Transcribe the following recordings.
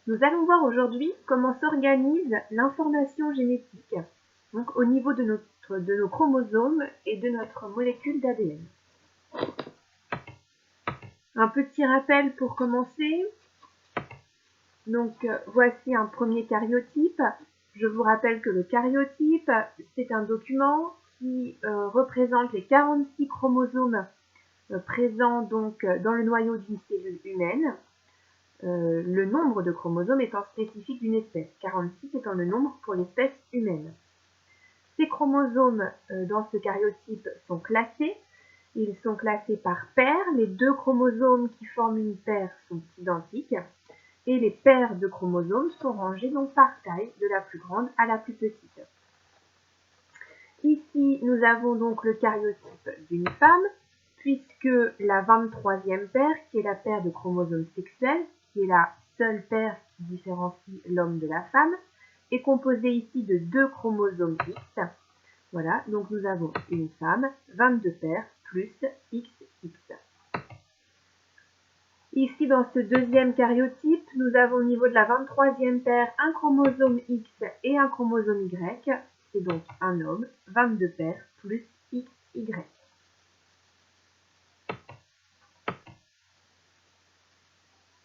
Nous allons voir aujourd'hui comment s'organise l'information génétique, donc au niveau de nos chromosomes et de notre molécule d'ADN. Un petit rappel pour commencer. Donc voici un premier karyotype. Je vous rappelle que le karyotype, c'est un document qui représente les 46 chromosomes présents donc dans le noyau d'une cellule humaine. Le nombre de chromosomes étant spécifique d'une espèce, 46 étant le nombre pour l'espèce humaine. Ces chromosomes dans ce karyotype sont classés. Ils sont classés par paires. Les deux chromosomes qui forment une paire sont identiques. Et les paires de chromosomes sont rangées donc par taille, de la plus grande à la plus petite. Ici, nous avons donc le karyotype d'une femme, puisque la 23e paire, qui est la paire de chromosomes sexuels, qui est la seule paire qui différencie l'homme de la femme, est composée ici de 2 chromosomes X. Voilà, donc nous avons une femme, 22 paires, plus XX. Ici, dans ce deuxième karyotype, nous avons au niveau de la 23e paire un chromosome X et un chromosome Y. C'est donc un homme, 22 paires, plus XY.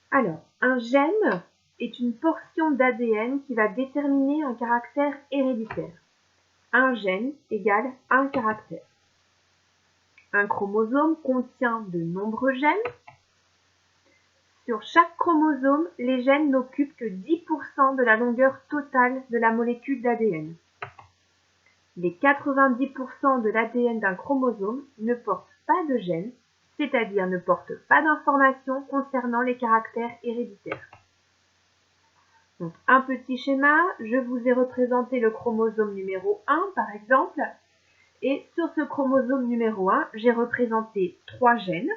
Alors, un gène est une portion d'ADN qui va déterminer un caractère héréditaire. Un gène égale un caractère. Un chromosome contient de nombreux gènes. Sur chaque chromosome, les gènes n'occupent que 10% de la longueur totale de la molécule d'ADN. Les 90% de l'ADN d'un chromosome ne portent pas de gènes, c'est-à-dire ne portent pas d'informations concernant les caractères héréditaires. Donc, un petit schéma, je vous ai représenté le chromosome numéro 1 par exemple, et sur ce chromosome numéro 1, j'ai représenté 3 gènes,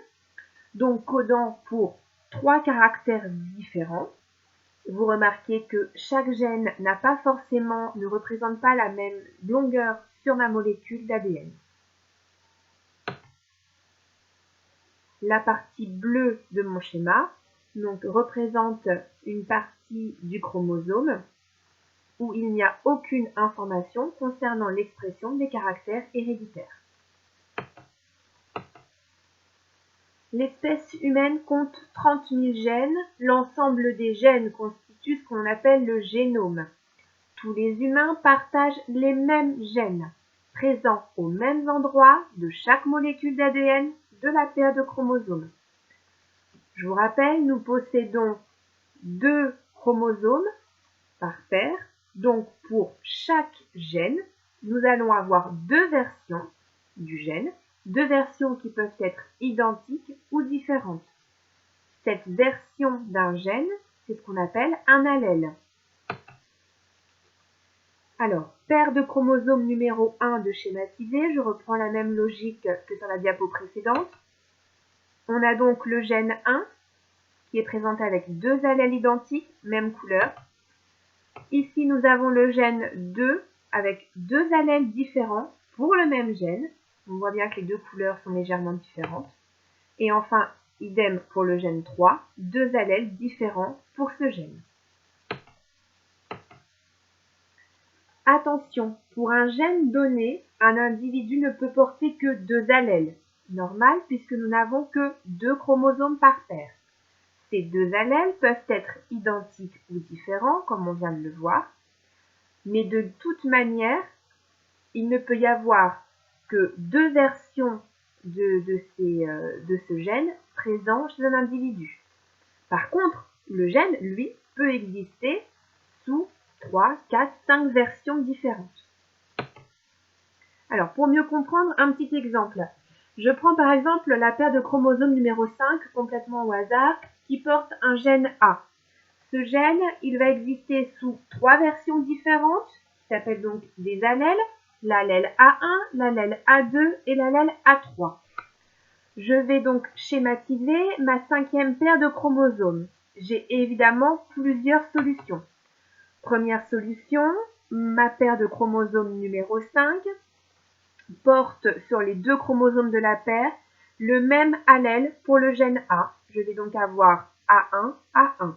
donc codant pour 3 caractères différents. Vous remarquez que chaque gène ne représente pas la même longueur sur ma molécule d'ADN. La partie bleue de mon schéma donc, représente une partie du chromosome où il n'y a aucune information concernant l'expression des caractères héréditaires. L'espèce humaine compte 30 000 gènes. L'ensemble des gènes constitue ce qu'on appelle le génome. Tous les humains partagent les mêmes gènes, présents aux mêmes endroits de chaque molécule d'ADN de la paire de chromosomes. Je vous rappelle, nous possédons 2 chromosomes par paire. Donc, pour chaque gène, nous allons avoir 2 versions du gène, 2 versions qui peuvent être identiques ou différentes. Cette version d'un gène, c'est ce qu'on appelle un allèle. Alors, paire de chromosomes numéro 1 de schématiser, je reprends la même logique que sur la diapo précédente. On a donc le gène 1 qui est présenté avec 2 allèles identiques, même couleur. Ici, nous avons le gène 2 avec 2 allèles différents pour le même gène. On voit bien que les 2 couleurs sont légèrement différentes. Et enfin, idem pour le gène 3, 2 allèles différents pour ce gène. Attention, pour un gène donné, un individu ne peut porter que 2 allèles. Normal, puisque nous n'avons que 2 chromosomes par paire. Ces 2 allèles peuvent être identiques ou différents, comme on vient de le voir. Mais de toute manière, il ne peut y avoir que 2 versions de ce gène présent chez un individu. Par contre, le gène, lui, peut exister sous 3, 4, 5 versions différentes. Alors, pour mieux comprendre, un petit exemple. Je prends par exemple la paire de chromosomes numéro 5, complètement au hasard, qui porte un gène A. Ce gène, il va exister sous 3 versions différentes, qui s'appellent donc des allèles, l'allèle A1, l'allèle A2 et l'allèle A3. Je vais donc schématiser ma 5e paire de chromosomes. J'ai évidemment plusieurs solutions. Première solution, ma paire de chromosomes numéro 5 porte sur les 2 chromosomes de la paire le même allèle pour le gène A. Je vais donc avoir A1, A1.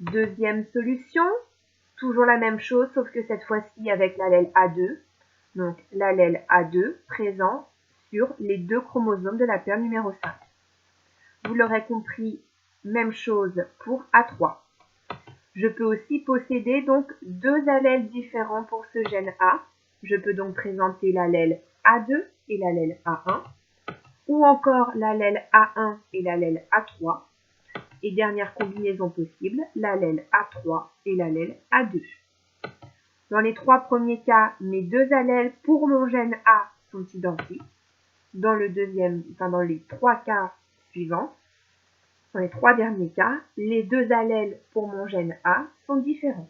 Deuxième solution, toujours la même chose, sauf que cette fois-ci avec l'allèle A2. Donc l'allèle A2 présent sur les 2 chromosomes de la paire numéro 5. Vous l'aurez compris, même chose pour A3. Je peux aussi posséder donc 2 allèles différents pour ce gène A. Je peux donc présenter l'allèle A2 et l'allèle A1, ou encore l'allèle A1 et l'allèle A3. Et dernière combinaison possible, l'allèle A3 et l'allèle A2. Dans les 3 premiers cas, mes 2 allèles pour mon gène A sont identiques. Dans les 3 cas suivants, dans les 3 derniers cas, les 2 allèles pour mon gène A sont différents.